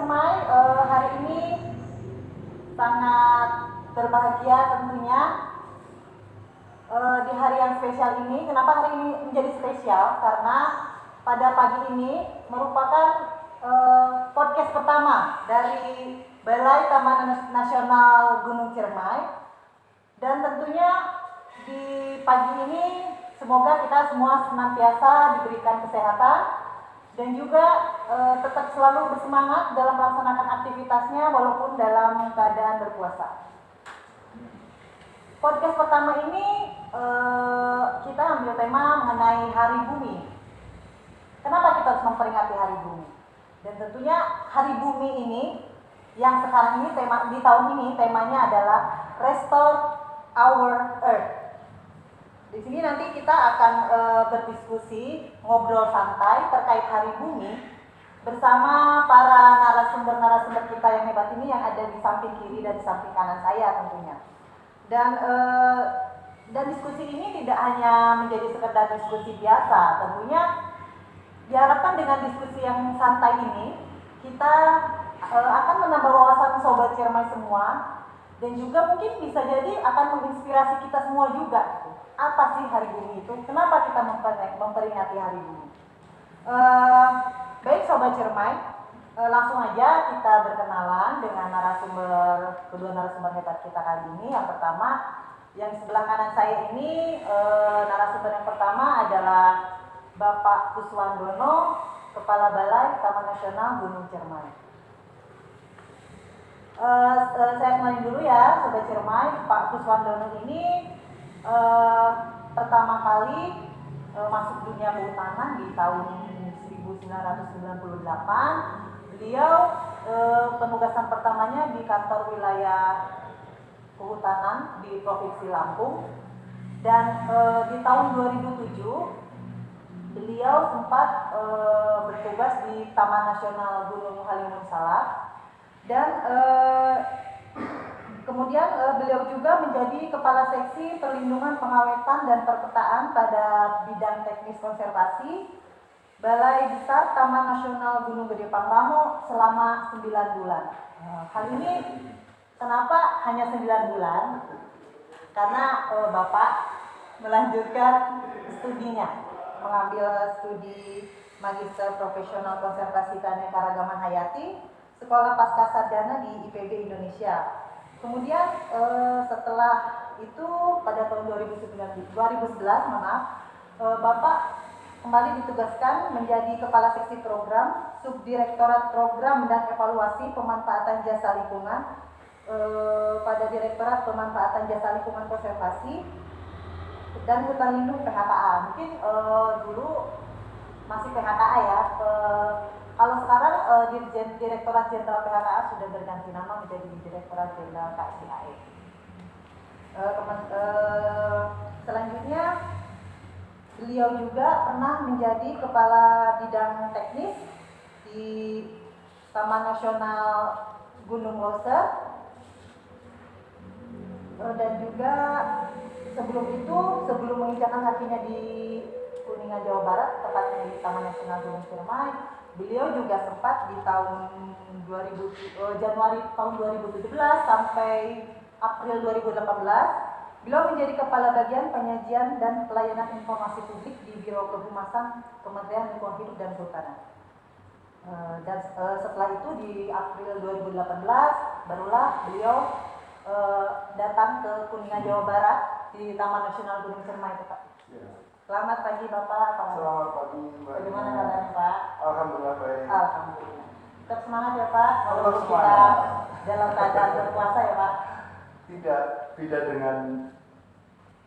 Ciremai, hari ini sangat berbahagia tentunya di hari yang spesial ini. Kenapa hari ini menjadi spesial? Karena pada pagi ini merupakan podcast pertama dari Balai Taman Nasional Gunung Ciremai, dan tentunya di pagi ini semoga kita semua senantiasa diberikan kesehatan dan juga tetap selalu bersemangat dalam melaksanakan aktivitasnya walaupun dalam keadaan berpuasa. Podcast pertama ini kita ambil tema mengenai Hari Bumi. Kenapa kita harus memperingati Hari Bumi? Dan tentunya Hari Bumi ini yang sekarang ini di tahun ini temanya adalah Restore Our Earth. Di sini nanti kita akan berdiskusi, ngobrol santai terkait Hari Bumi bersama para narasumber kita yang hebat ini yang ada di samping kiri dan di samping kanan saya tentunya. Dan diskusi ini tidak hanya menjadi sekedar diskusi biasa, tentunya diharapkan dengan diskusi yang santai ini kita akan menambah wawasan sobat Ciremai semua, dan juga mungkin bisa jadi akan menginspirasi kita semua juga. Apa sih Hari Bumi itu? Kenapa kita memperingati Hari Bumi? Baik Sobat Ciremai, langsung aja kita berkenalan dengan kedua narasumber hebat kita kali ini. Yang pertama, yang sebelah kanan saya ini, narasumber yang pertama adalah Bapak Kuswandono, Kepala Balai Taman Nasional Gunung Ciremai. Saya kenalin dulu ya Sobat Ciremai. Pak Kuswandono ini pertama kali masuk dunia kehutanan di tahun 1998. Beliau penugasan pertamanya di kantor wilayah kehutanan di Provinsi Lampung, dan di tahun 2007 beliau sempat bertugas di Taman Nasional Gunung Halimun Salak, dan kemudian beliau juga menjadi Kepala Seksi Perlindungan, Pengawetan, dan Perpetaan pada bidang teknis konservasi Balai Besar Taman Nasional Gunung Gede Pangrango selama 9 bulan. Hal ini kenapa hanya 9 bulan? Karena Bapak melanjutkan studinya, mengambil studi Magister Profesional Konservasi Keanekaragaman Hayati Sekolah Pascasarjana di IPB Indonesia. Kemudian setelah itu pada tahun 2011 Bapak kembali ditugaskan menjadi Kepala Seksi Program Subdirektorat Program dan Evaluasi Pemanfaatan Jasa Lingkungan pada Direktorat Pemanfaatan Jasa Lingkungan Konservasi dan Hutan Lindung PHKA. Mungkin dulu masih PHKA ya. Kalau sekarang Direktorat Jenderal PHKA sudah berganti nama menjadi Direktorat Jenderal KSIAE. Selanjutnya beliau juga pernah menjadi Kepala Bidang Teknis di Taman Nasional Gunung Leuser, dan juga sebelum menginjakkan kakinya di Kuningan, Jawa Barat, tepatnya di Taman Nasional Gunung Ciremai, beliau juga sempat di Januari tahun 2017 sampai April 2018, beliau menjadi Kepala Bagian Penyajian dan Pelayanan Informasi Publik di Biro Kehumasan Kementerian Lingkungan Hidup dan Kehutanan. Dan setelah itu di April 2018 barulah beliau datang ke Kuningan, Jawa Barat di Taman Nasional Gunung Ciremai, Pak. Ya. Selamat pagi Bapak. Selamat pagi Mbak. Bagaimana kabarnya Pak? Alhamdulillah baik. Alhamdulillah. Tetap semangat ya Pak. Tetap Kita semangat. dalam keadaan berpuasa ya Pak. Tidak beda dengan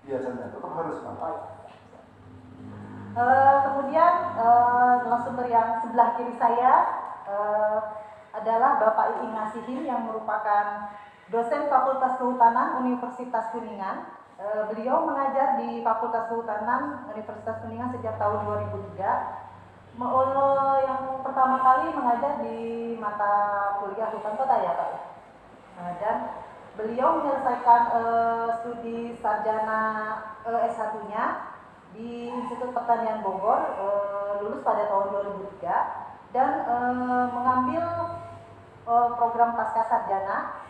biasanya, tetap harus semangat. Kemudian narasumber yang sebelah kiri saya adalah Bapak Iing Nasihin yang merupakan dosen Fakultas Kehutanan Universitas Kuningan. Beliau mengajar di Fakultas Kehutanan Universitas Kuningan sejak tahun 2003. Yang pertama kali mengajar di mata kuliah Hutan Kota ya Pak. Dan beliau menyelesaikan studi sarjana S1-nya di Institut Pertanian Bogor, lulus pada tahun 2003, dan mengambil program pasca sarjana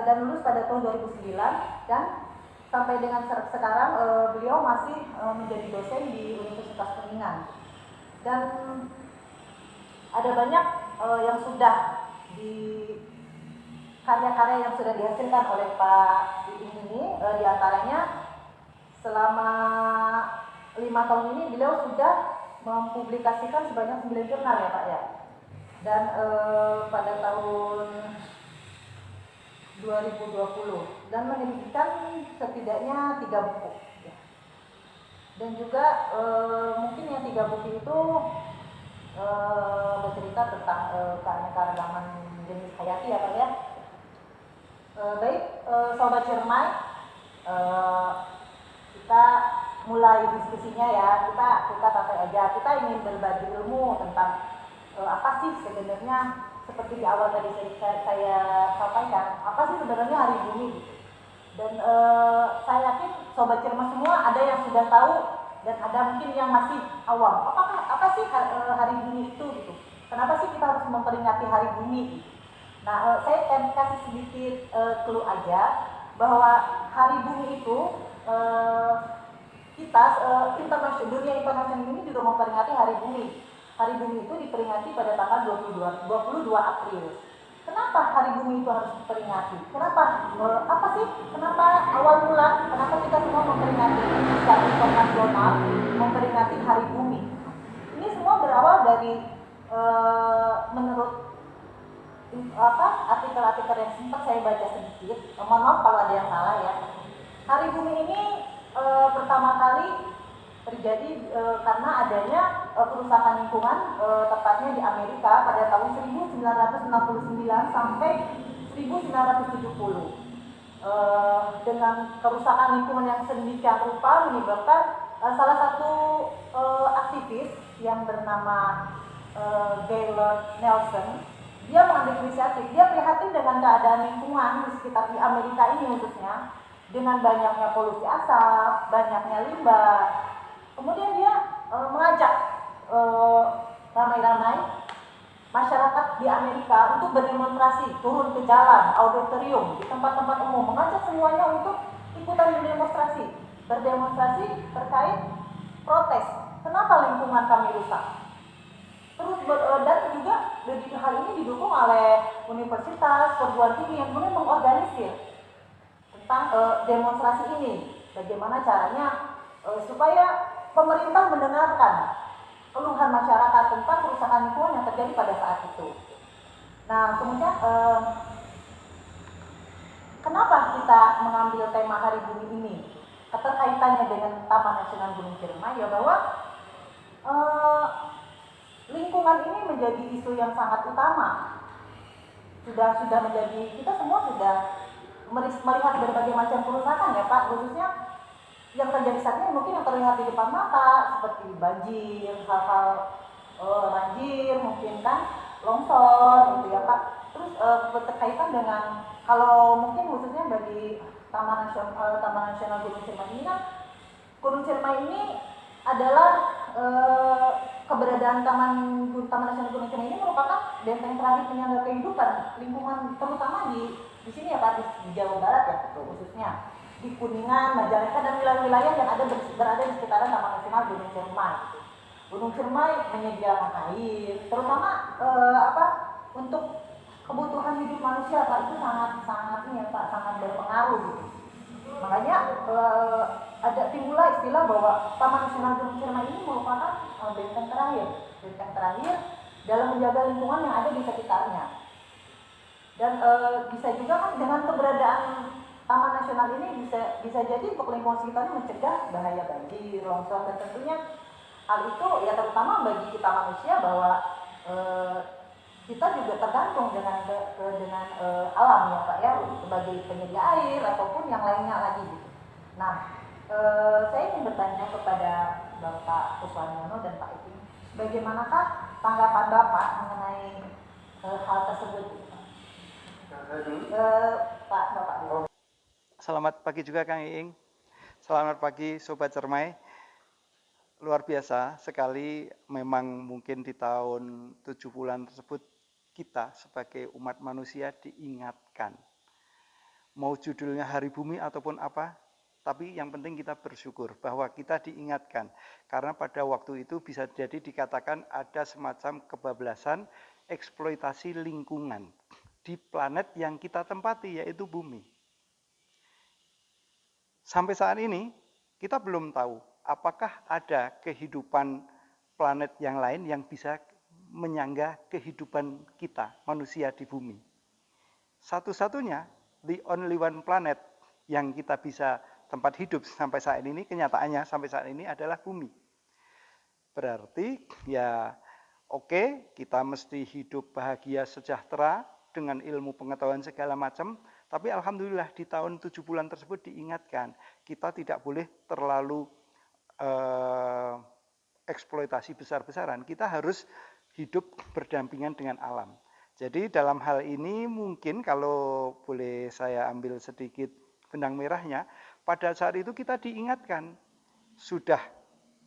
dan lulus pada tahun 2009, dan sampai dengan sekarang beliau masih menjadi dosen di Universitas Kuningan. Dan ada banyak yang sudah karya-karya yang sudah dihasilkan oleh Pak Iing ini, diantaranya selama 5 tahun ini beliau sudah mempublikasikan sebanyak 9 jurnal ya Pak ya. Dan pada tahun 2020 dan menerbitkan setidaknya 3 buku ya. Dan juga mungkin yang 3 buku itu bercerita tentang keanekaragaman jenis hayati ya Pak ya. Baik, Sobat Cermai, kita mulai diskusinya ya. Kita santai aja. Kita ingin berbagi ilmu tentang apa sih sebenarnya, seperti di awal tadi saya sampaikan, apa sih sebenarnya Hari Bumi. Dan saya yakin Sobat Cermat semua ada yang sudah tahu dan ada mungkin yang masih awam. Apa sih Hari Bumi itu gitu? Kenapa sih kita harus memperingati Hari Bumi? Nah, saya akan kasih sedikit clue aja bahwa Hari Bumi itu dunia internasional ini juga memperingati Hari Bumi. Hari Bumi itu diperingati pada tanggal 22 April. Kenapa Hari Bumi itu harus diperingati? Kenapa? Kenapa awal mula? Kenapa kita semua memperingati secara internasional memperingati Hari Bumi? Ini semua berawal dari menurut artikel-artikel yang sempat saya baca sedikit. Mohon maaf kalau ada yang salah ya. Hari Bumi ini pertama kali terjadi karena adanya kerusakan lingkungan, tepatnya di Amerika pada tahun 1969 sampai 1970. Dengan kerusakan lingkungan yang sedemikian rupa menyebabkan salah satu aktivis yang bernama Gaylord Nelson, dia mengambil inisiatif. Dia prihatin dengan keadaan lingkungan di sekitar di Amerika ini khususnya, dengan banyaknya polusi asap, banyaknya limbah. Kemudian dia mengajak ramai-ramai masyarakat di Amerika untuk berdemonstrasi, turun ke jalan, auditorium, di tempat-tempat umum, mengajak semuanya untuk ikutan berdemonstrasi terkait protes. Kenapa lingkungan kami rusak? Terus dan juga hal ini didukung oleh universitas, perguruan tinggi yang kemudian mengorganisir tentang demonstrasi ini. Bagaimana caranya supaya pemerintah mendengarkan keluhan masyarakat tentang kerusakan lingkungan yang terjadi pada saat itu. Nah, kemudian kenapa kita mengambil tema Hari Bumi ini? Keterkaitannya dengan Taman Nasional Gunung Ciremai ya, bahwa lingkungan ini menjadi isu yang sangat utama. Sudah menjadi, kita semua sudah melihat berbagai macam kerusakan ya Pak, khususnya yang terjadi saat ini mungkin yang terlihat di depan mata seperti banjir, hal-hal banjir, mungkin kan longsor gitu ya Pak. Terus berkaitan dengan, kalau mungkin khususnya bagi Taman Nasional Gunung Ciremai ini kan, Gunung Ciremai ini adalah keberadaan Taman Nasional Gunung Ciremai ini merupakan benteng terakhir penyangga kehidupan lingkungan, terutama di sini ya Pak, di Jawa Barat ya khususnya di Kuningan, Majalengka dan wilayah-wilayah yang berada di sekitaran Taman Nasional Gunung Ciremai. Gitu. Gunung Ciremai menyediakan air, terutama untuk kebutuhan hidup manusia Pak, itu sangat ini ya Pak, sangat berpengaruh gitu. Makanya ada timbullah istilah bahwa Taman Nasional Gunung Ciremai ini merupakan benteng terakhir dalam menjaga lingkungan yang ada di sekitarnya. Dan bisa juga kan dengan keberadaan Taman Nasional ini bisa jadi untuk lingkungan sekitarnya mencegah bahaya banjir, longsor, dan tentunya hal itu ya terutama bagi kita manusia bahwa kita juga tergantung dengan alam ya Pak ya, sebagai penyedia air ataupun yang lainnya lagi gitu. Nah, saya ingin bertanya kepada Bapak Kuswanyono dan Pak Iing, bagaimanakah tanggapan Bapak mengenai hal tersebut? Bapak dulu. Selamat pagi juga Kang Iing. Selamat pagi Sobat Cermai. Luar biasa sekali memang mungkin di tahun 70-an tersebut kita sebagai umat manusia diingatkan. Mau judulnya Hari Bumi ataupun apa, tapi yang penting kita bersyukur bahwa kita diingatkan. Karena pada waktu itu bisa jadi dikatakan ada semacam kebablasan eksploitasi lingkungan di planet yang kita tempati, yaitu bumi. Sampai saat ini kita belum tahu apakah ada kehidupan planet yang lain yang bisa menyangga kehidupan kita, manusia di bumi. Satu-satunya, the only one planet yang kita bisa tempat hidup sampai saat ini, kenyataannya sampai saat ini adalah bumi. Berarti ya oke, kita mesti hidup bahagia sejahtera dengan ilmu pengetahuan segala macam, tapi alhamdulillah di tahun 7 bulan tersebut diingatkan, kita tidak boleh terlalu eksploitasi besar-besaran, kita harus hidup berdampingan dengan alam. Jadi dalam hal ini mungkin kalau boleh saya ambil sedikit benang merahnya, pada saat itu kita diingatkan, sudah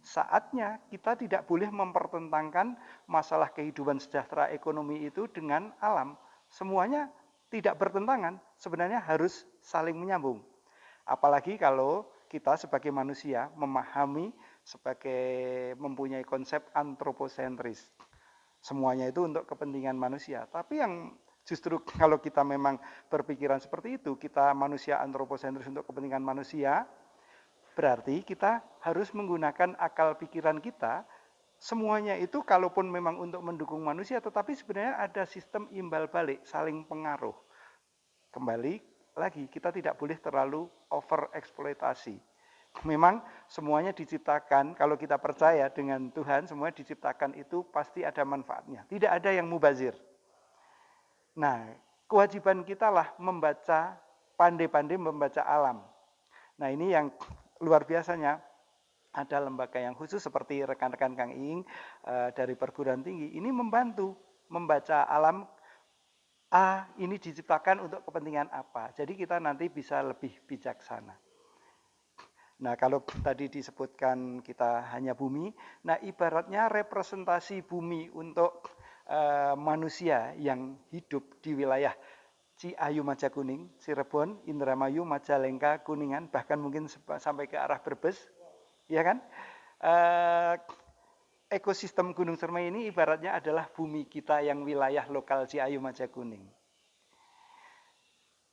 saatnya kita tidak boleh mempertentangkan masalah kehidupan sejahtera ekonomi itu dengan alam. Semuanya tidak bertentangan, sebenarnya harus saling menyambung. Apalagi kalau kita sebagai manusia memahami mempunyai konsep antroposentris. Semuanya itu untuk kepentingan manusia. Tapi yang justru kalau kita memang berpikiran seperti itu, kita manusia antroposentris untuk kepentingan manusia, berarti kita harus menggunakan akal pikiran kita. Semuanya itu kalaupun memang untuk mendukung manusia, tetapi sebenarnya ada sistem imbal balik, saling pengaruh. Kembali lagi, kita tidak boleh terlalu over eksploitasi. Memang semuanya diciptakan, kalau kita percaya dengan Tuhan, semuanya diciptakan itu pasti ada manfaatnya. Tidak ada yang mubazir. Nah, kewajiban kita lah membaca, pandai-pandai membaca alam. Nah, ini yang luar biasanya. Ada lembaga yang khusus seperti rekan-rekan Kang Iing dari perguruan tinggi. Ini membantu membaca alam, ini diciptakan untuk kepentingan apa. Jadi kita nanti bisa lebih bijaksana. Nah, kalau tadi disebutkan kita hanya bumi, nah ibaratnya representasi bumi untuk manusia yang hidup di wilayah Ciayu Majakuning, Cirebon, Indramayu, Majalengka, Kuningan, bahkan mungkin sampai ke arah Brebes, ya kan? Ekosistem Gunung Cermai ini ibaratnya adalah bumi kita yang wilayah lokal Ciayu Majakuning.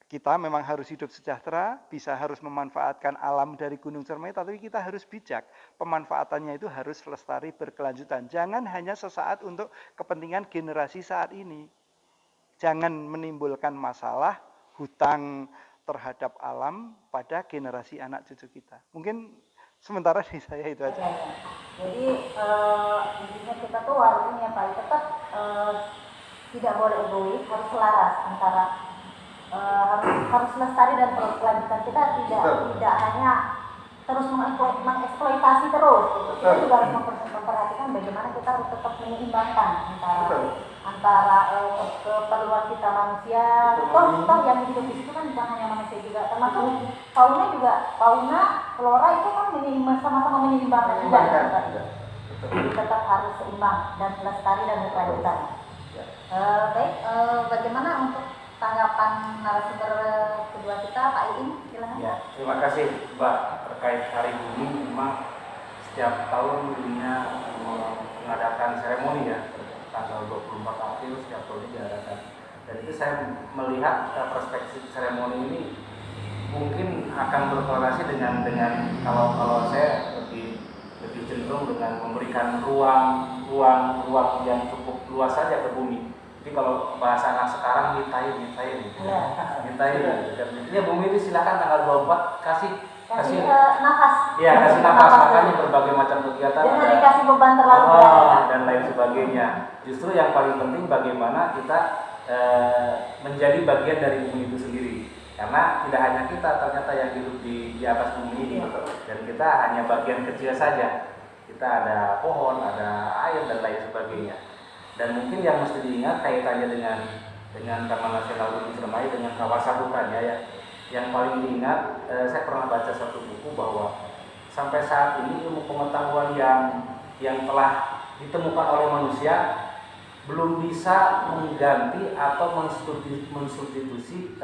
Kita memang harus hidup sejahtera, harus memanfaatkan alam dari Gunung Cermai, tapi kita harus bijak. Pemanfaatannya itu harus lestari berkelanjutan. Jangan hanya sesaat untuk kepentingan generasi saat ini. Jangan menimbulkan masalah hutang terhadap alam pada generasi anak cucu kita. Mungkin sementara dari saya itu aja. Jadi intinya kita tuh harus ini ya Pak, tetap tidak boleh egois, harus selaras antara harus lestari dan berkelanjutan. Kita tidak hanya terus mengeksploitasi terus. Kita juga harus memperhatikan bagaimana kita harus tetap menyeimbangkan antara keperluan kita manusia. Toh yang hidup di situ kan bukan hanya manusia juga, termasuk fauna, flora itu kan sama-sama menyeimbangkan juga. Jadi tetap harus seimbang dan lestari dan berkelanjutan. Baik, bagaimana untuk tanggapan narasumber kedua kita, Pak Iing, silakan. Ya, terima kasih Mbak. Terkait Hari Bumi, memang setiap tahun dunia mengadakan seremoni ya, tanggal 24 April setiap tahun diadakan. Dan itu saya melihat perspektif seremoni ini mungkin akan berkorelasi dengan kalau saya lebih cenderung dengan memberikan ruang yang cukup luas saja ke bumi. Jadi kalau bahasa anak sekarang mintain. Ya bumi itu silakan tanggal 24 kasih nafas. Ya, kasih nafas. Makanya berbagai macam kegiatan. Jangan dikasih beban terlalu dan lain sebagainya. Justru yang paling penting bagaimana kita menjadi bagian dari bumi itu sendiri. Karena tidak hanya kita ternyata yang hidup di atas bumi ini, dan kita hanya bagian kecil saja. Kita ada pohon, ada air dan lain sebagainya. Dan mungkin yang mesti diingat kaitannya dengan Taman Nasional Gunung Cermai dengan kawasan hutannya ya. Yang paling diingat, saya pernah baca satu buku bahwa sampai saat ini ilmu pengetahuan yang telah ditemukan oleh manusia belum bisa mengganti atau mensubstitusi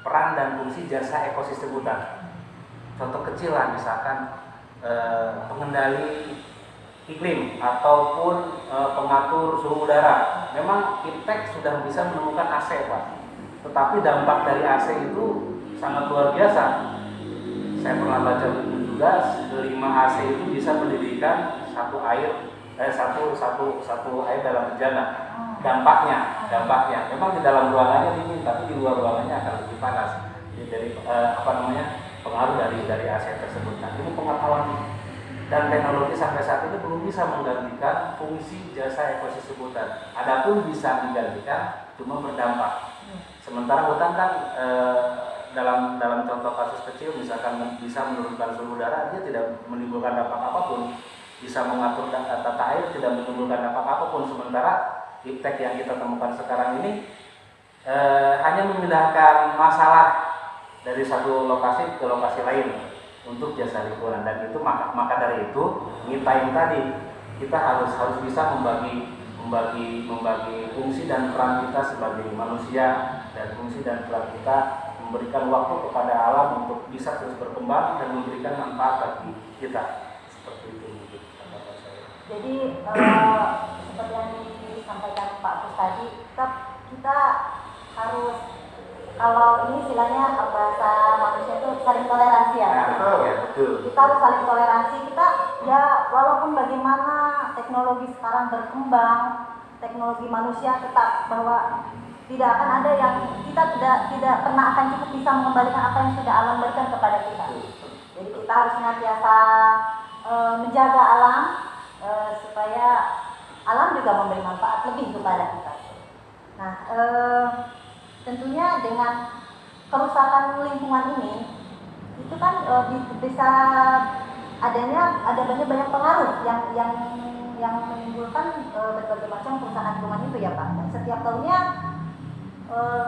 peran dan fungsi jasa ekosistem hutan. Contoh kecil lah, misalkan pengendali iklim ataupun pengatur suhu udara. Memang Iptek sudah bisa menemukan AC, Pak. Tetapi dampak dari AC itu sangat luar biasa. Saya pernah baca buku juga, 5 AC itu bisa mendirikan satu air dalam bejana. Dampaknya memang di dalam ruangannya dingin, tapi di luar ruangannya akan lebih panas. Jadi dari pengaruh dari AC tersebut. Nah, ini pengetahuan dan teknologi sampai saat ini belum bisa menggantikan fungsi jasa ekosistem hutan. Adapun bisa digantikan, cuma berdampak. Sementara hutan kan dalam contoh kasus kecil, misalkan bisa menurunkan suhu udara, dia tidak menimbulkan dampak apapun. Bisa mengatur tata air, tidak menimbulkan dampak apapun. Sementara Iptek yang kita temukan sekarang ini hanya memindahkan masalah dari satu lokasi ke lokasi lain untuk jasa lingkungan. Dan itu maka dari itu MITAIM tadi kita harus bisa membagi fungsi dan peran kita sebagai manusia, dan fungsi dan peran kita memberikan waktu kepada alam untuk bisa terus berkembang dan memberikan manfaat bagi kita. Seperti itu mungkin kata saya. Jadi seperti yang disampaikan Pak Pus tadi, kita harus, kalau ini istilahnya bahasa manusia itu saling toleransi ya. Betul. Kita harus saling toleransi. Kita ya walaupun bagaimana teknologi sekarang berkembang, teknologi manusia tetap bahwa tidak akan ada yang kita tidak pernah akan cukup bisa mengembalikan apa yang sudah alam berikan kepada kita. Jadi kita harus senantiasa menjaga alam supaya alam juga memberi manfaat lebih kepada kita. Nah, tentunya dengan kerusakan lingkungan ini itu kan bisa ada banyak pengaruh yang menimbulkan berbagai macam kerusakan lingkungan itu ya Pak. Dan setiap tahunnya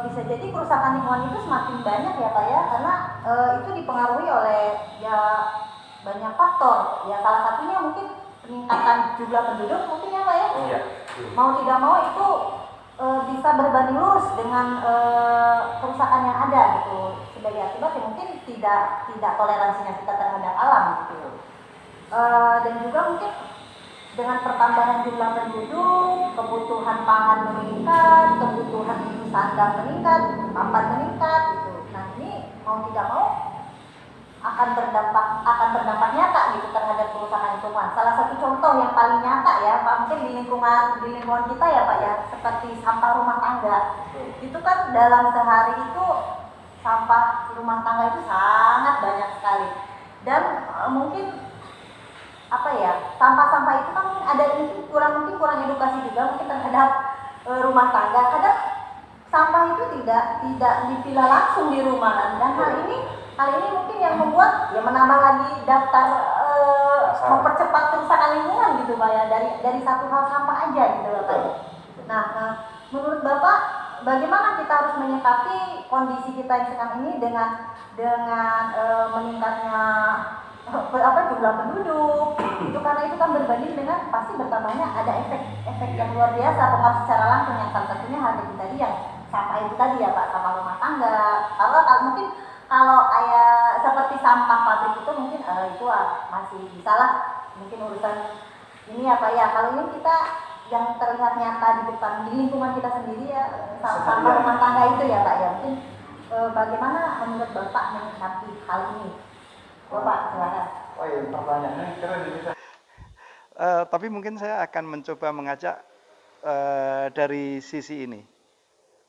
bisa jadi kerusakan lingkungan itu semakin banyak ya Pak ya, karena itu dipengaruhi oleh ya banyak faktor. Ya salah satunya mungkin peningkatan jumlah penduduk mungkin ya Pak ya. Iya. Mau tidak mau itu bisa berbanding lurus dengan kerusakan yang ada gitu. Sebagai akibat ya mungkin tidak toleransinya kita terhadap alam gitu. Dan juga mungkin dengan pertambahan jumlah penduduk, kebutuhan pangan meningkat, kebutuhan sandang meningkat, papan meningkat gitu. Nah, ini mau tidak mau akan berdampak nyata gitu terhadap kerusakan lingkungan. Salah satu contoh yang paling nyata ya Pak, mungkin di lingkungan kita ya Pak ya, seperti sampah rumah tangga. Itu kan dalam sehari itu sampah rumah tangga itu sangat banyak sekali. Dan mungkin sampah-sampah itu kan ada ini kurang edukasi juga mungkin terhadap rumah tangga. Kadang sampah itu tidak dipilah langsung di rumah, dan hal ini mungkin yang membuat ya menambah lagi daftar mempercepat kerusakan lingkungan gitu Pak ya, dari satu hal sampah aja gitu Bapak. Nah, menurut Bapak bagaimana kita harus menyikapi kondisi kita yang sekarang ini dengan meningkatnya jumlah penduduk itu, karena itu kan berbanding dengan pasti bertambahnya ada efek yang luar biasa, pengaruh secara langsung yang salah satunya hal yang tadi yang sampah itu tadi ya Pak, sampah rumah tangga. Kalau seperti sampah pabrik itu mungkin itu masih bisa lah, mungkin urusan ini ya Pak ya. Kalau ini kita yang terlihat nyata di depan di lingkungan kita sendiri ya, sampah rumah tangga itu ya Pak ya, mungkin bagaimana menurut Bapak menyikapi hal ini? Bapak silakan. Oh iya, pertanyaannya keren ini. Tapi mungkin saya akan mencoba mengajak dari sisi ini.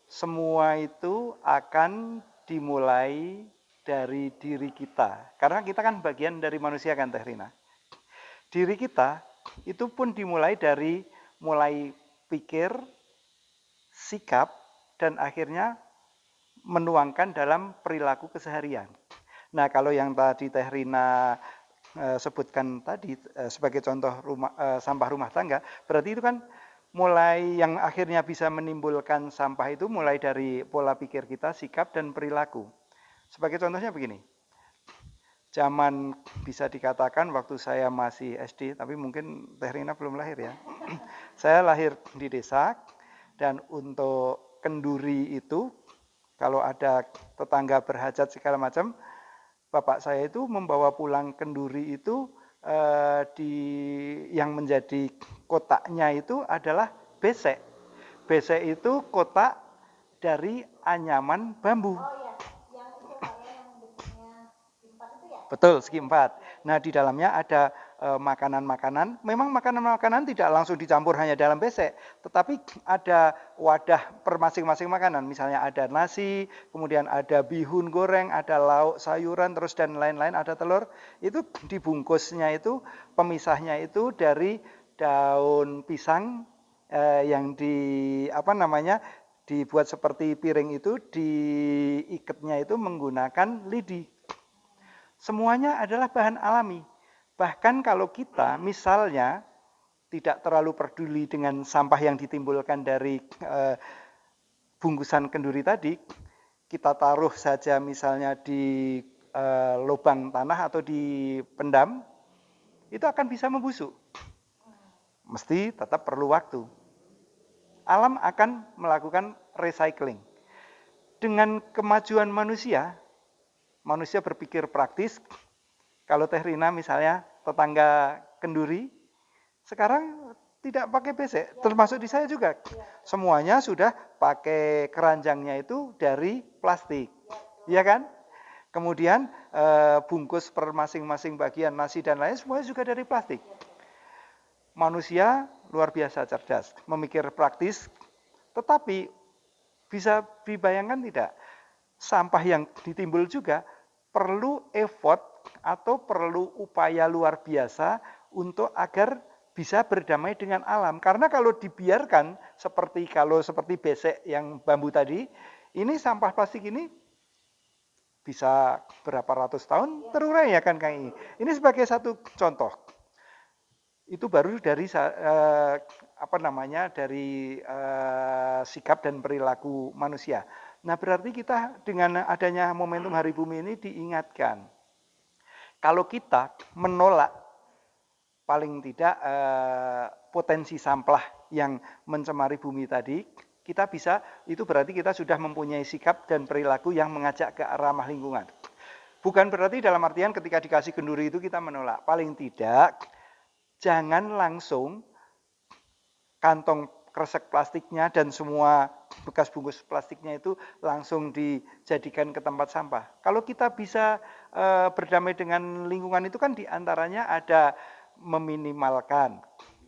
Semua itu akan dimulai dari diri kita. Karena kita kan bagian dari manusia kan Teh Rina. Diri kita itu pun dimulai dari mulai pikir, sikap, dan akhirnya menuangkan dalam perilaku keseharian. Nah, kalau yang tadi Teh Rina sebutkan tadi sebagai contoh sampah rumah tangga, berarti itu kan mulai yang akhirnya bisa menimbulkan sampah itu mulai dari pola pikir kita, sikap, dan perilaku. Sebagai contohnya begini, zaman bisa dikatakan waktu saya masih SD, tapi mungkin Teh Rina belum lahir ya. Saya lahir di desa, dan untuk kenduri itu, kalau ada tetangga berhajat segala macam, bapak saya itu membawa pulang kenduri itu, yang menjadi kotaknya itu adalah besek. Besek itu kotak dari anyaman bambu. Oh iya, yang itu kayak yang bentuknya empat itu ya? Betul, segi empat. Nah, di dalamnya ada makanan-makanan. Memang makanan-makanan tidak langsung dicampur hanya dalam besek, tetapi ada wadah per masing-masing makanan. Misalnya ada nasi, kemudian ada bihun goreng, ada lauk, sayuran, terus dan lain-lain, ada telur. Itu dibungkusnya itu, pemisahnya itu dari daun pisang yang dibuat seperti piring itu, diikatnya itu menggunakan lidi. Semuanya adalah bahan alami. Bahkan kalau kita misalnya tidak terlalu peduli dengan sampah yang ditimbulkan dari bungkusan kenduri tadi, kita taruh saja misalnya di lubang tanah atau di pendam, itu akan bisa membusuk. Mesti tetap perlu waktu. Alam akan melakukan recycling. Dengan kemajuan manusia berpikir praktis. Kalau Teh Rina misalnya tetangga kenduri, sekarang tidak pakai besek, termasuk di saya juga. Semuanya sudah pakai keranjangnya itu dari plastik, ya kan? Kemudian bungkus per masing-masing bagian nasi dan lain semuanya juga dari plastik. Manusia luar biasa cerdas, memikir praktis, tetapi bisa dibayangkan tidak? Sampah yang ditimbul juga perlu effort atau perlu upaya luar biasa untuk agar bisa berdamai dengan alam. Karena kalau dibiarkan seperti besek yang bambu tadi, ini sampah plastik ini bisa berapa ratus tahun terurai ya kan Kang. Ini sebagai satu contoh. Itu baru dari sikap dan perilaku manusia. Nah, berarti kita dengan adanya momentum Hari Bumi ini diingatkan. Kalau kita menolak paling tidak potensi sampah yang mencemari bumi tadi, kita bisa, itu berarti kita sudah mempunyai sikap dan perilaku yang mengajak ke ramah lingkungan. Bukan berarti dalam artian ketika dikasih kenduri itu kita menolak. Paling tidak, jangan langsung kantong kresek plastiknya dan semua bekas bungkus plastiknya itu langsung dijadikan ke tempat sampah. Kalau kita bisa berdamai dengan lingkungan itu kan diantaranya ada meminimalkan,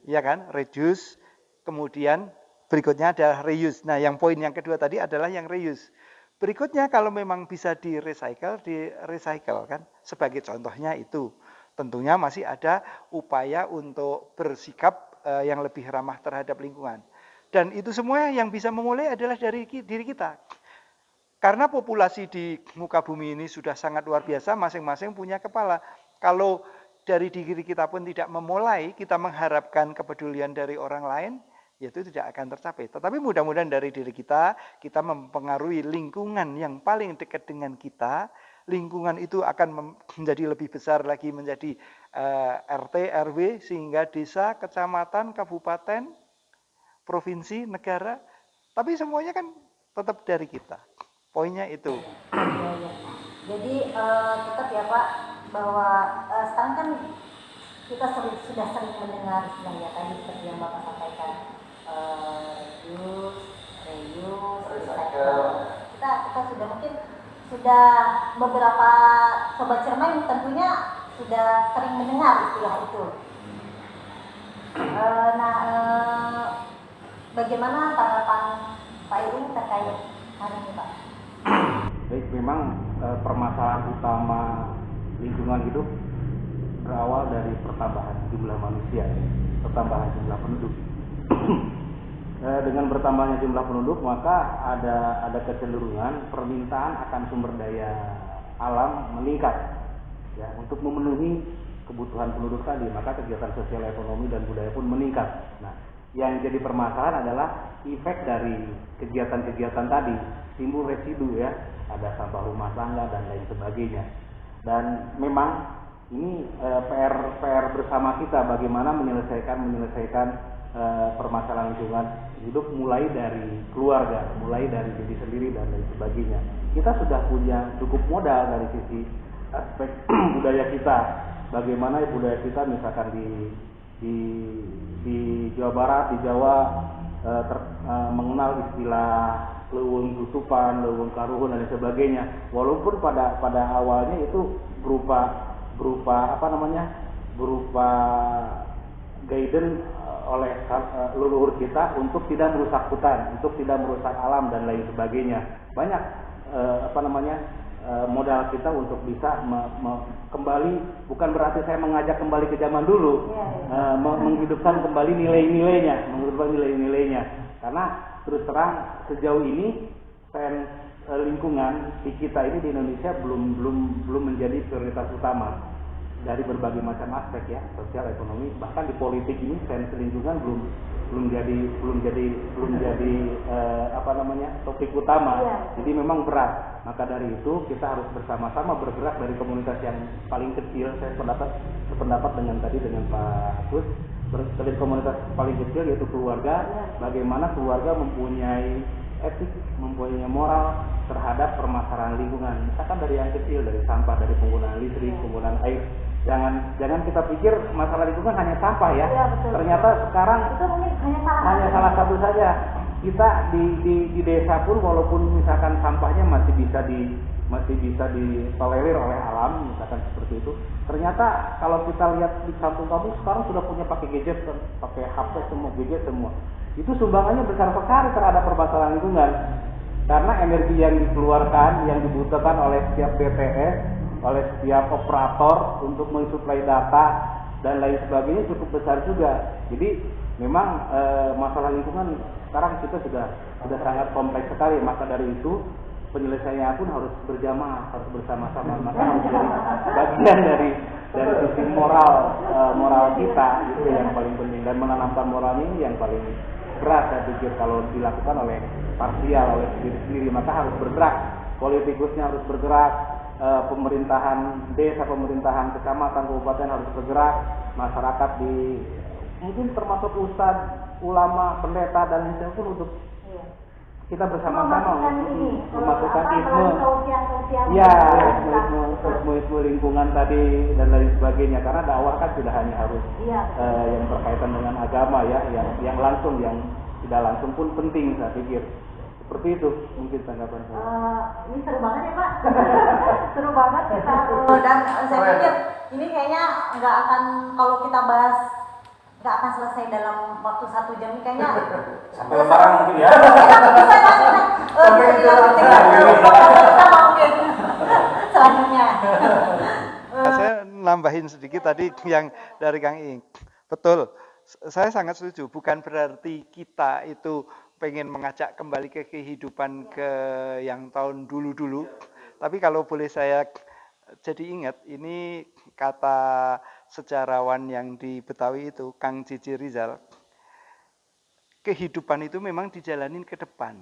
ya kan, reduce, kemudian berikutnya ada reuse. Nah, yang poin yang kedua tadi adalah yang reuse. Berikutnya kalau memang bisa di-recycle kan, sebagai contohnya itu. Tentunya masih ada upaya untuk bersikap yang lebih ramah terhadap lingkungan. Dan itu semua yang bisa memulai adalah dari diri kita. Karena populasi di muka bumi ini sudah sangat luar biasa, masing-masing punya kepala. Kalau dari diri kita pun tidak memulai, kita mengharapkan kepedulian dari orang lain, itu tidak akan tercapai. Tetapi mudah-mudahan dari diri kita mempengaruhi lingkungan yang paling dekat dengan kita. Lingkungan itu akan menjadi lebih besar lagi, menjadi RT, RW, sehingga desa, kecamatan, kabupaten, provinsi, negara. Tapi semuanya kan tetap dari kita. Poinnya itu. Ya. Jadi tetap ya Pak, bahwa sekarang kan kita sudah sering mendengar istilahnya tadi seperti yang Bapak sampaikan, reuse, recycle. Kita sudah mungkin beberapa sobat cermin tentunya sudah sering mendengar istilah itu. Bagaimana tanggapan Pak Irin terkait hari ini Pak? Baik, memang permasalahan utama lingkungan hidup berawal dari pertambahan jumlah manusia, pertambahan jumlah penduduk. Dengan bertambahnya jumlah penduduk, maka ada kecenderungan permintaan akan sumber daya alam meningkat, ya, untuk memenuhi kebutuhan penduduk tadi. Maka kegiatan sosial, ekonomi, dan budaya pun meningkat. Nah, yang jadi permasalahan adalah efek dari kegiatan-kegiatan tadi, timbul residu, ya, ada sampah rumah tangga dan lain sebagainya. Dan memang ini PR bersama kita bagaimana menyelesaikan permasalahan lingkungan hidup, mulai dari keluarga, mulai dari diri sendiri dan lain sebagainya. Kita sudah punya cukup modal dari sisi aspek budaya kita. Bagaimana budaya kita misalkan di Jawa Barat, di Jawa mengenal istilah leuweung tutupan, leuweung karuhun dan sebagainya. Walaupun pada awalnya itu berupa guidance oleh leluhur kita untuk tidak merusak hutan, untuk tidak merusak alam dan lain sebagainya. Banyak modal kita untuk bisa kembali, bukan berarti saya mengajak kembali ke zaman dulu, menghidupkan kembali nilai-nilainya. Karena terus terang sejauh ini sains lingkungan di kita ini di Indonesia belum menjadi prioritas utama dari berbagai macam aspek ya, sosial, ekonomi, bahkan di politik ini sains lingkungan belum jadi topik utama. Jadi memang berat. Maka dari itu kita harus bersama-sama bergerak dari komunitas yang paling kecil. Saya sependapat dengan Pak Agus, dari komunitas paling kecil yaitu keluarga. Bagaimana keluarga mempunyai etik, mempunyai moral terhadap permasalahan lingkungan. Misalkan dari yang kecil, dari sampah, dari penggunaan listrik, penggunaan air. Jangan kita pikir masalah lingkungan hanya sampah ya. Betul. Ternyata sekarang itu mungkin hanya salah satu saja. Kita di desa pun walaupun misalkan sampahnya masih bisa ditolerir oleh alam, misalkan seperti itu. Ternyata kalau kita lihat di kampung-kampung sekarang sudah punya pakai gadget, pakai HP semua, gadget semua. Itu sumbangannya besar sekali terhadap permasalahan lingkungan. Karena energi yang dikeluarkan, yang dibutuhkan oleh setiap BTS, oleh setiap operator untuk mensuplai data dan lain sebagainya cukup besar juga. Jadi memang masalah lingkungan sekarang kita sudah sangat kompleks sekali. Maka dari itu penyelesaiannya pun harus berjamaah, harus bersama-sama. Maka harus jadi bagian dari sisi moral kita, itu yang paling penting. Dan menanamkan moral ini yang paling berat saya pikir kalau dilakukan oleh parsial, oleh sendiri-sendiri. Maka harus bergerak, politikusnya harus bergerak, pemerintahan desa, pemerintahan kecamatan, kabupaten harus bergerak, masyarakat mungkin termasuk ustadz, ulama, pendeta dan lain pun untuk kita bersama-sama memasukkan isme lingkungan tadi dan lain sebagainya. Karena dakwah kan tidak hanya harus yang berkaitan dengan agama ya, yang langsung, yang tidak langsung pun penting saya pikir. Seperti itu mungkin tanggapan saya. Ini seru banget ya Pak. Seru banget kita. Dan saya pikir ini kayaknya nggak akan, kalau kita bahas nggak akan selesai dalam waktu 1 jam ini kayaknya. Sampai lebaran mungkin ya. Mungkin selanjutnya. Saya nambahin sedikit tadi yang dari Kang Iing. Betul, saya sangat setuju. Bukan berarti kita itu pengen mengajak kembali ke kehidupan ke yang tahun dulu-dulu. Tapi kalau boleh saya jadi ingat, ini kata sejarawan yang di Betawi itu, Kang Cici Rizal, kehidupan itu memang dijalanin ke depan.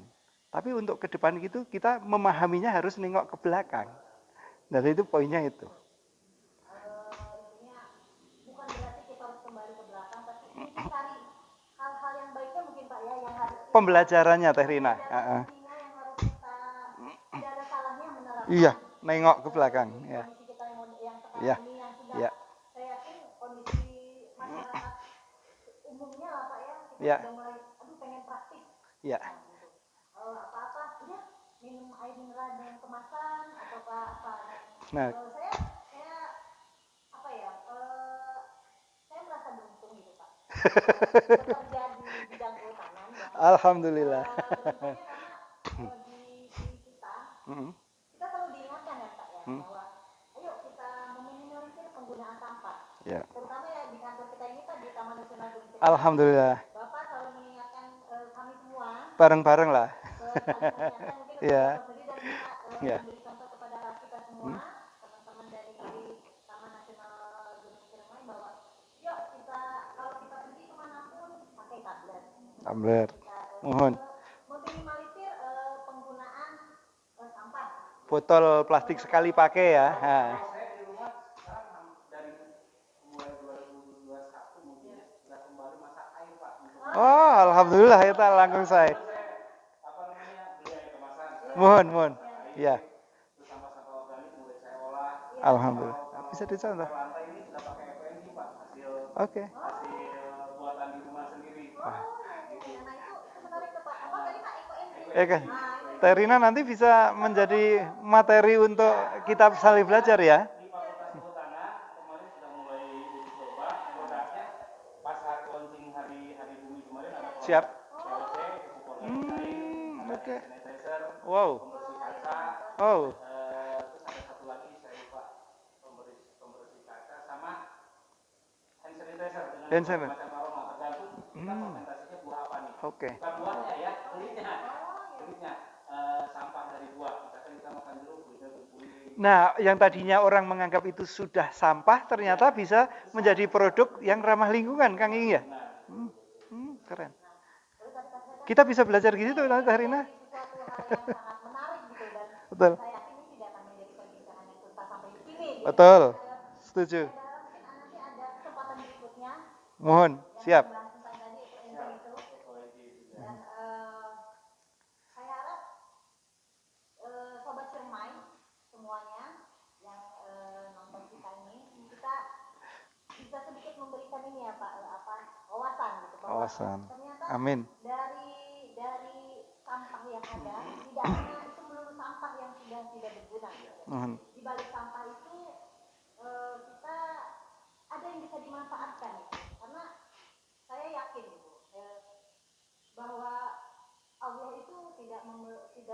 Tapi untuk ke depan itu kita memahaminya harus nengok ke belakang. Dan itu poinnya itu. Bukan berarti kita harus kembali ke belakang, tapi kita cari hal-hal yang baiknya mungkin Pak ya, yang harus Pembelajarannya Teh Rina. yang harus kita tidak ada salahnya menerapkan. Iya, nengok ke belakang. Ya. Kondisi kita yang sekarang Ya. ini yang sudah, Ya. saya yakin kondisi masyarakat umumnya lah Pak ya, kita Ya. sudah mulai, pengen praktis. Ya. Apa-apa, udah minum air mineral dengan kemasan atau apa. Nah, Saya apa ya? Saya merasa beruntung gitu Pak. Bekerja di bidang kehutanan. Ya. alhamdulillah. Beruntungnya karena di kita selalu diingatkan ya Pak ya, bahwa ayo kita meminimalisir penggunaan sampah. Ya. Terutama ya di kantor kita ini Pak, di Taman Nasional Gunung Kidul. Alhamdulillah. Bapak selalu mengingatkan kami semua. Bareng-bareng lah. Iya. Ya. Memberi contoh kepada kita semua, teman-teman dari Taman Nasional Gunung Kidul bahwa yuk kita, kalau kita pergi kemanapun pakai tablet. Tablet. Mohon. Meminimalisir penggunaan sampah. Botol plastik sekali pakai ya. Ha. Alhamdulillah kita langkung saya. Apa namanya, beli air kemasan. Mohon. Ya, Terus sampah-sampah organik mulai saya olah. alhamdulillah. Kalau Bisa dicontoh. lantai ini sudah pakai FNG Pak, Oke. hasil buatan di rumah sendiri. Wah. Nah itu menarik tuh Pak. Apa tadi Pak? Eco-engineering. Kan. Terina nanti bisa menjadi materi untuk kita saling belajar ya. Di Fakultas Kehutanan kemarin sudah mulai uji coba produknya pas launching hari bumi kemarin ada produk Siap. PLC, pupuk organik, ada Oke. sanitizer, Wow. pembersih kaca, Oh, terus ada satu lagi saya lupa pembersih kaca sama hand sanitizer dengan Hand sanitizer. macam aroma tergantung kita fermentasinya buah apa nih. oke. Bukan buahnya ya, kulitnya. Sampah dari buah. Misalkan kita makan jeruk, kulitnya berkulit. Nah, yang tadinya orang menganggap itu sudah sampah, ternyata bisa menjadi produk yang ramah lingkungan, Kang Ing ya? Keren. Kita bisa belajar gitu nanti, Terina. Sesuatu hal yang sangat menarik gitu dan Betul. saya yakin ini tidak akan menjadi perbincangan yang tuntas sampai di sini. Jadi, Betul. Setuju. saya harap mungkin nanti ada kesempatan berikutnya Mohon, siap. yang membahas tentang tadi eco-engineering itu. Dan saya harap sobat cermai semuanya yang nonton kita ini kita bisa sedikit memberikan ini ya Pak wawasan gitu bahwa Wawasan. ternyata Amin. dari sampah yang ada tidak hanya itu melulu sampah yang sudah tidak berguna gitu. Mohon. Di balik sampah itu kita ada yang bisa dimanfaatkan gitu. Karena saya yakin gitu bahwa Allah itu tidak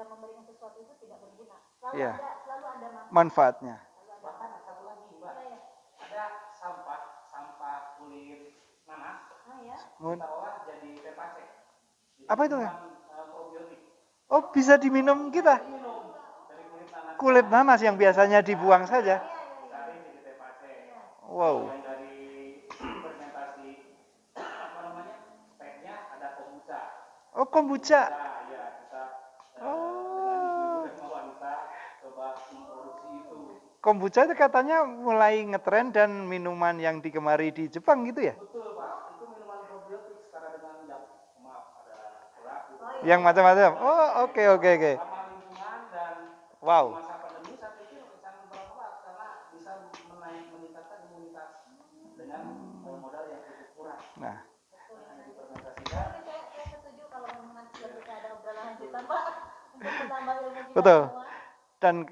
memberikan sesuatu itu tidak berguna. Selalu Iya. selalu ada Manfaatnya. Bahkan satu lagi Mbak, Iya, iya. ada sampah kulit nanas Ya. Mohon. kita olah jadi tepase. Apa itu, Kang? Probiotik. Oh, bisa diminum kita. Minum dari kulit nanas. Kulit nanas yang biasanya dibuang saja. Cari jadi tepase. Wow. Yang dari fermentasi apa namanya? Speknya ada kombucha. Oh, kombucha. Nah, ya kita Oh. dengan ibu wanita coba memproduksi itu. Kombucha itu katanya mulai ngetren dan minuman yang digemari di Jepang gitu ya? Betul Pak, itu minuman probiotik setara dengan yang ada kerak gitu. Yang macam-macam. Oh, oke. Ramah lingkungan dan Wow. masa pandemi saya pikir sangat bermanfaat karena bisa meningkatkan imunitas dengan modal yang cukup kurang. Nah, Hanya difermentasikan. Saya setuju kalau memang kita ada obrolan lanjutan Pak untuk menambah ilmu kita betul. semua. Dan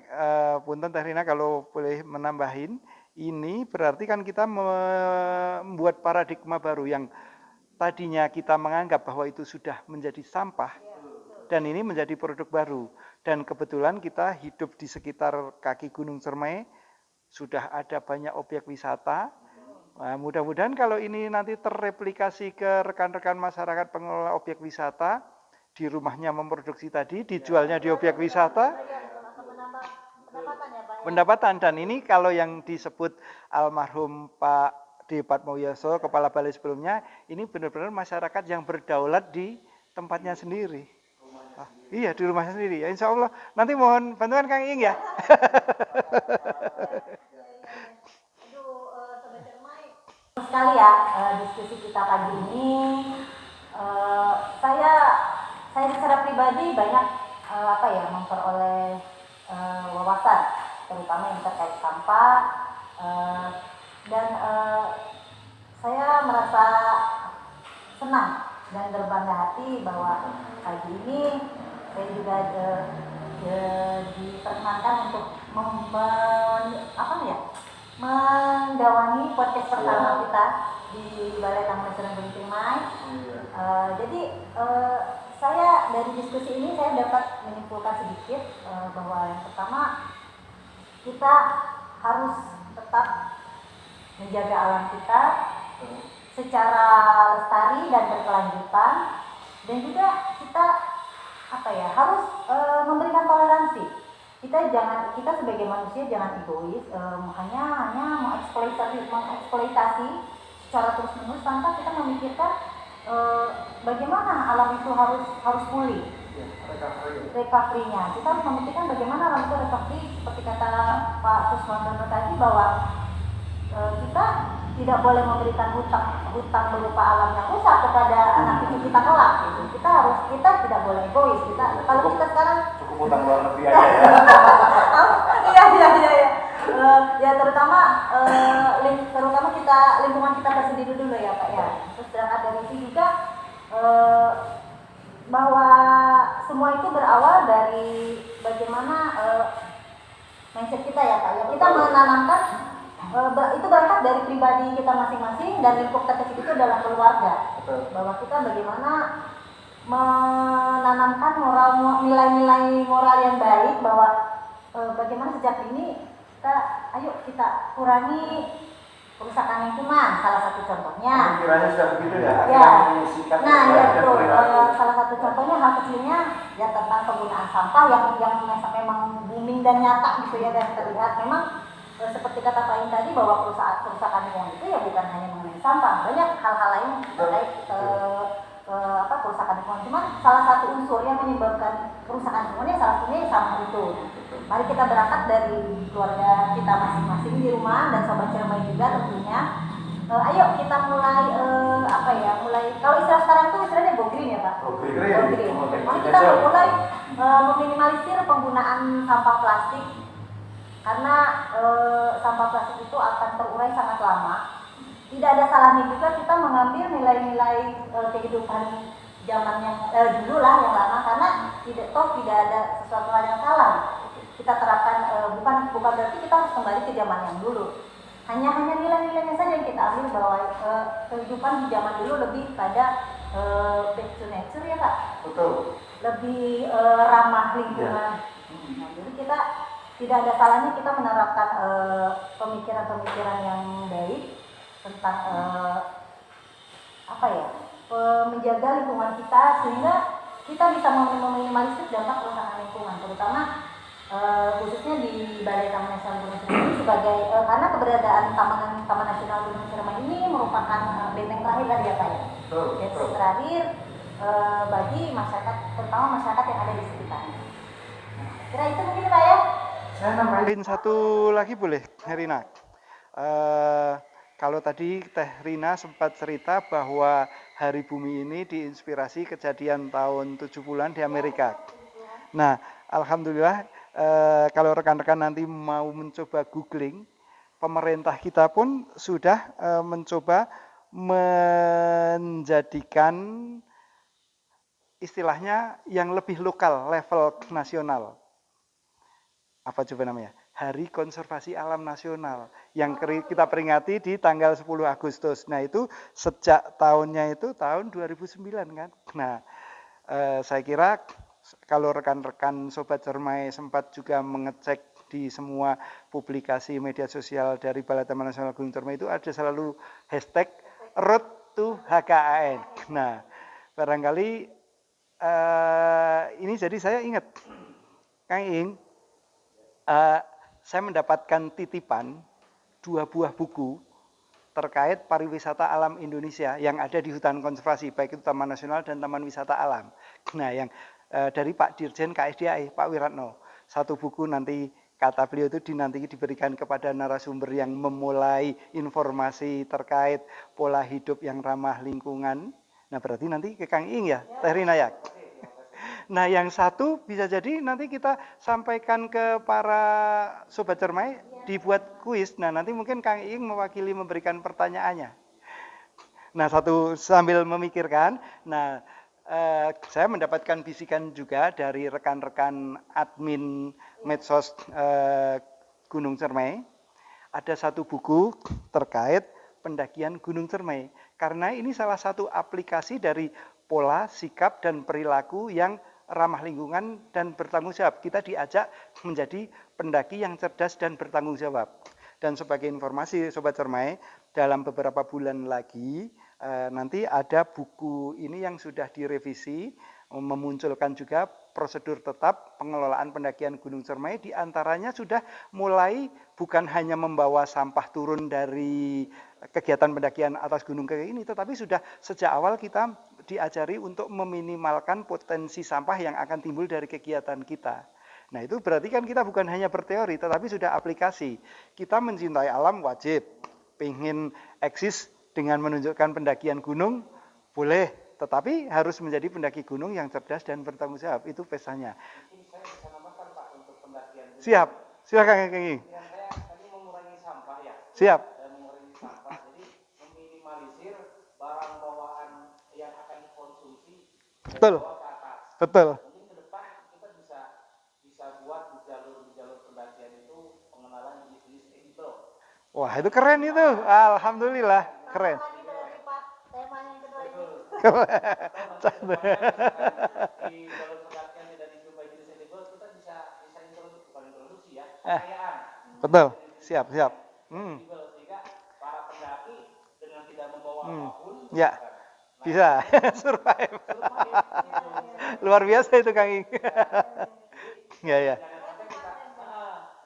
punten Teh Rina kalau boleh menambahin, ini berarti kan kita membuat paradigma baru yang tadinya kita menganggap bahwa itu sudah menjadi sampah dan ini menjadi produk baru. Dan kebetulan kita hidup di sekitar kaki Gunung Cermai, sudah ada banyak objek wisata. Nah, mudah-mudahan kalau ini nanti terreplikasi ke rekan-rekan masyarakat pengelola objek wisata, di rumahnya memproduksi tadi, dijualnya di objek wisata, Menambah pendapatan ya Pak. pendapatan. Dan ini kalau yang disebut almarhum Pak D. Patmoyoso, Kepala Balai sebelumnya, ini benar-benar masyarakat yang berdaulat di tempatnya sendiri. Iya, di rumahnya sendiri. Ya, insya Allah. Nanti mohon bantuan Kang Ing ya. Sobat Cermai, sekali ya diskusi kita pagi ini. Saya secara pribadi banyak memperoleh wawasan, terutama yang terkait sampah, dan saya merasa senang dan berbangga hati bahwa pagi ini saya juga diperkenankan untuk menggawangi podcast pertama kita di Balai Taman Nasional Gunung Cermai. Jadi saya dari diskusi ini saya dapat menyimpulkan sedikit bahwa yang pertama kita harus tetap menjaga alam kita secara lestari dan berkelanjutan, dan juga kita harus memberikan toleransi. Kita sebagai manusia jangan egois, hanya mengeksploitasi secara terus-menerus tanpa kita memikirkan bagaimana alam itu harus pulih. Recovery-nya. Kita harus memikirkan bagaimana alam itu recovery, seperti kata Pak Suswandono tadi bahwa kita tidak boleh memberikan hutang hutang berupa alam yang rusak kepada anak cucu kita kelak gitu. Kita tidak boleh egois. Kalau kita sekarang cukup utang luar negeri aja ya. iya. Ya terutama kita lingkungan kita tersendiri dulu ya Pak ya. Terus berangkat dari itu juga bahwa semua itu berawal dari bagaimana mindset kita ya Pak ya. Kita menanamkan itu berangkat dari pribadi kita masing-masing dan lingkup terkecil itu adalah keluarga. Bahwa kita bagaimana menanamkan nilai-nilai moral yang baik, bahwa bagaimana sejak ini kita kurangi kerusakan lingkungan, salah satu contohnya. Kiranya sudah begitu ya. Nah, ya betul. Salah satu contohnya hal kecilnya ya tentang penggunaan sampah yang memang booming dan nyata gitu ya, dan terlihat memang seperti kata Pak In tadi bahwa kerusakan lingkungan itu ya bukan hanya mengenai sampah, banyak hal-hal lain terkait kerusakan lingkungan. Cuma salah satu unsur yang menyebabkan kerusakan lingkungan salah satunya sampah itu. Mari kita berangkat dari keluarga kita masing-masing di rumah dan sobat cermai juga tentunya. Ayo kita mulai kalau istilah sekarang itu istilahnya go green ya Pak. Go green. Mari kita mulai meminimalisir penggunaan sampah plastik, karena sampah plastik itu akan terurai sangat lama. Tidak ada salahnya juga kita mengambil nilai-nilai kehidupan zaman yang dulu lah, yang lama, karena tidak ada sesuatu hal yang salah. Kita terapkan bukan berarti kita harus kembali ke zaman yang dulu. Hanya nilai-nilainya saja yang kita ambil, bahwa kehidupan di zaman dulu lebih pada back to nature ya Pak. Betul. Lebih ramah lingkungan. Nah, jadi kita tidak ada salahnya kita menerapkan pemikiran-pemikiran yang baik tentang menjaga lingkungan kita, sehingga kita bisa meminimalisir dampak kerusakan lingkungan, terutama khususnya di Balai Taman Nasional Gunung Ciremai sebagai karena keberadaan Taman Nasional Gunung Ciremai ini merupakan benteng terakhir kan ya Pak ya. Benteng terakhir bagi masyarakat, terutama masyarakat yang ada di sekitarnya. Kira itu mungkin Pak ya. Saya nambahin satu lagi boleh, Rina. Kalau tadi Teh Rina sempat cerita bahwa Hari Bumi ini diinspirasi kejadian tahun 70-an di Amerika. Nah, alhamdulillah kalau rekan-rekan nanti mau mencoba googling, pemerintah kita pun sudah mencoba menjadikan istilahnya yang lebih lokal, level nasional. Apa coba namanya? Hari Konservasi Alam Nasional yang kita peringati di tanggal 10 Agustus. Nah, itu sejak tahunnya itu tahun 2009 kan. Nah, saya kira kalau rekan-rekan Sobat Cermai sempat juga mengecek di semua publikasi media sosial dari Balai Taman Nasional Gunung Cermai, itu ada selalu hashtag Road to HKAN. Nah, barangkali ini jadi saya ingat, Kang Ing, saya mendapatkan titipan 2 buah buku terkait pariwisata alam Indonesia yang ada di hutan konservasi, baik itu Taman Nasional dan Taman Wisata Alam. Nah, yang dari Pak Dirjen KSDAI, Pak Wiratno. Satu buku nanti kata beliau itu nanti diberikan kepada narasumber yang memulai informasi terkait pola hidup yang ramah lingkungan. Nah, berarti nanti ke Kang Ing ya, Teh Rina ya. Nah, yang satu bisa jadi nanti kita sampaikan ke para Sobat Cermai, dibuat kuis. Nah, nanti mungkin Kang Ing mewakili memberikan pertanyaannya. Nah, satu sambil memikirkan. Nah, saya mendapatkan bisikan juga dari rekan-rekan admin medsos Gunung Cermai. Ada satu buku terkait pendakian Gunung Cermai. Karena ini salah satu aplikasi dari pola, sikap, dan perilaku yang ramah lingkungan dan bertanggung jawab. Kita diajak menjadi pendaki yang cerdas dan bertanggung jawab. Dan sebagai informasi Sobat Cermai, dalam beberapa bulan lagi nanti ada buku ini yang sudah direvisi, memunculkan juga prosedur tetap pengelolaan pendakian Gunung Cermai. Di antaranya sudah mulai bukan hanya membawa sampah turun dari kegiatan pendakian atas gunung kayak ini, tetapi sudah sejak awal kita diajari untuk meminimalkan potensi sampah yang akan timbul dari kegiatan kita. Nah, itu berarti kan kita bukan hanya berteori, tetapi sudah aplikasi. Kita mencintai alam wajib, pengen eksis dengan menunjukkan pendakian gunung, boleh, tetapi harus menjadi pendaki gunung yang cerdas dan bertanggung jawab. Itu pesannya. Mungkin saya bisa nambahkan Pak untuk pendakian gunung. Siap, silakan Kang Ing. Yang saya tadi mengurangi sampah ya. Siap. Mengurangi sampah, jadi meminimalisir barang bawaan yang akan dikonsumsi Betul. dari bawah ke atas. Betul. Mungkin ke depan kita bisa buat di jalur pendakian itu pengenalan jenis edible. Wah, itu keren itu. Alhamdulillah, keren. Di jalur pendakian tidak dijumpai jenis edible, kita bisa introduksi ya, kekayaan. Betul. Siap. Edible, sehingga para pendaki dengan tidak membawa apapun, Ya, bisa survive. Luar biasa itu Kang Ing. Ya. jangan sampai kita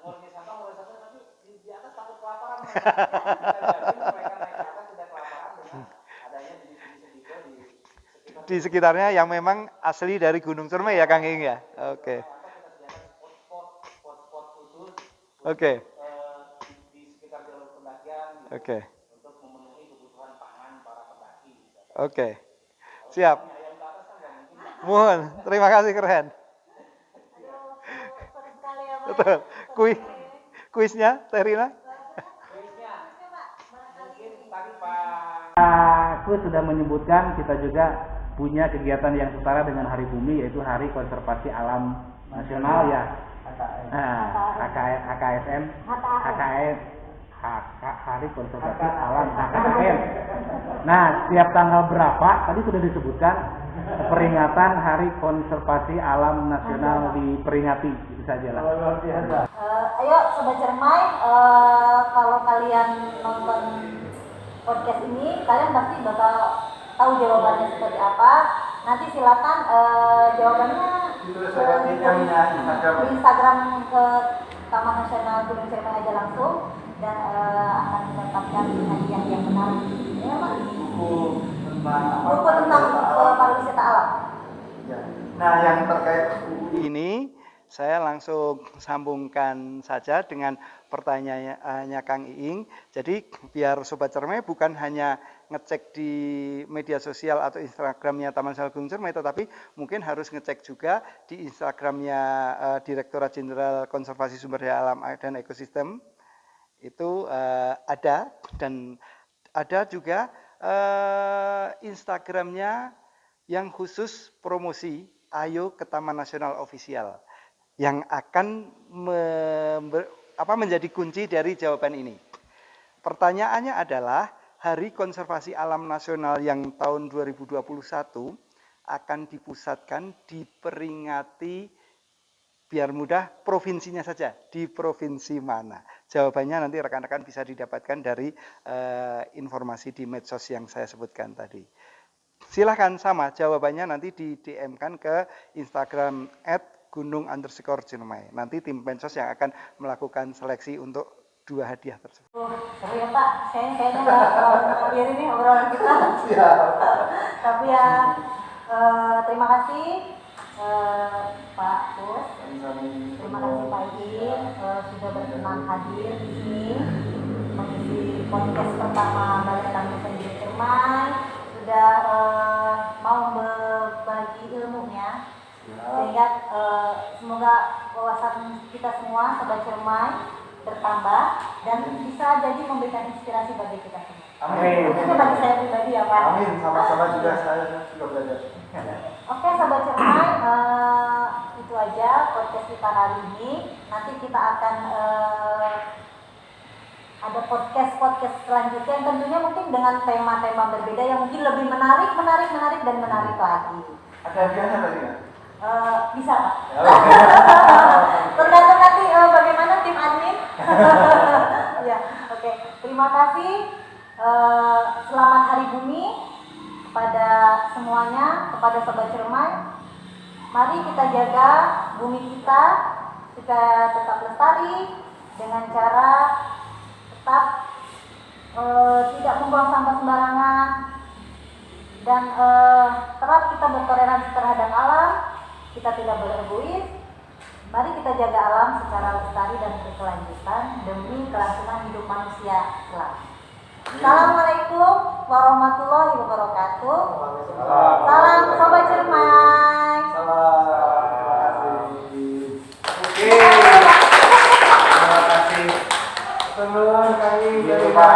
ngurangi sampah, tapi di atas takut kelaparan. Kita jamin mereka naik ke atas tidak kelaparan dengan adanya jenis-jenis edible Di sekitarnya yang memang asli dari Gunung Cermai ya Kang Ing ya. Oke. spot-spot khusus Oke. di sekitar jalur pendakian gitu, Oke. untuk memenuhi kebutuhan pangan para pendaki. Oke. Siap. Ayam ke atas kan nggak mungkin. Mohon, terima kasih keren. Betul. Kuisnya, Terina? Mungkin tadi Pak Kus sudah menyebutkan kita juga punya kegiatan yang setara dengan Hari Bumi, yaitu Hari Konservasi Alam Nasional ya. HKSM, Hari Konservasi Alam HKSM. Nah, setiap tanggal berapa tadi sudah disebutkan peringatan Hari Konservasi Alam Nasional diperingati, itu sajalah. Ayo Sobat Cermai, kalau kalian nonton podcast ini, kalian pasti bakal tahu jawabannya seperti apa. Nanti silakan jawabannya di Instagram ke Taman Nasional Gunung Cermai aja langsung, dan akan mendapatkan hadiah yang menarik. Ya, Pak? Buku tentang pariwisata alam. Nah, yang terkait Ini saya langsung sambungkan saja dengan pertanyaannya Kang Iing. Jadi biar Sobat Cermai bukan hanya ngecek di media sosial atau Instagramnya Taman Nasional Gunung Cermai, tetapi mungkin harus ngecek juga di Instagramnya Direktorat Jenderal Konservasi Sumber Daya Alam dan Ekosistem. Itu ada, dan ada juga Instagramnya yang khusus promosi Ayo ke Taman Nasional Official, yang akan menjadi kunci dari jawaban ini. Pertanyaannya adalah Hari Konservasi Alam Nasional yang tahun 2021 akan dipusatkan, diperingati, biar mudah, provinsinya saja. Di provinsi mana? Jawabannya nanti rekan-rekan bisa didapatkan dari informasi di medsos yang saya sebutkan tadi. Silahkan sama jawabannya nanti di DM-kan ke Instagram @gunung_cermai. Nanti tim Pensos yang akan melakukan seleksi untuk 2 hadiah tersebut. Seru ya Pak, saya kayaknya nggak terlalu mengakhiri nih obrolan kita. Tapi ya terima kasih Pak Kus, terima kasih Pak Iing sudah berkenan hadir di sini mengisi podcast pertama Balai Taman Nasional Cermai, sudah mau berbagi ilmunya, sehingga semoga wawasan kita semua Sobat Cermai bertambah dan bisa jadi memberikan inspirasi bagi kita semua. Amin. Khususnya bagi saya pribadi ya Pak. Amin, sama-sama juga saya juga belajar. Oke Sobat Cermai, itu aja podcast kita hari ini. Nanti kita akan ada podcast selanjutnya yang tentunya mungkin dengan tema-tema berbeda yang mungkin lebih menarik dan menarik lagi. Ada hadiahnya tadi ya? Bisa Pak. Tergantung nanti bagaimana tim admin. Ya, oke. Terima kasih. Selamat Hari Bumi kepada semuanya, kepada Sobat Cermai. Mari kita jaga bumi kita supaya tetap lestari dengan cara tetap tidak membuang sampah sembarangan, dan tetap kita bertoleransi terhadap alam. Kita tidak boleh egois. Mari kita jaga alam secara lestari dan berkelanjutan demi kelangsungan hidup manusia kelak. Assalamualaikum warahmatullahi wabarakatuh. Salam Sobat Cermai. Oke. Terima kasih. Turun kami Iya, dari Pak.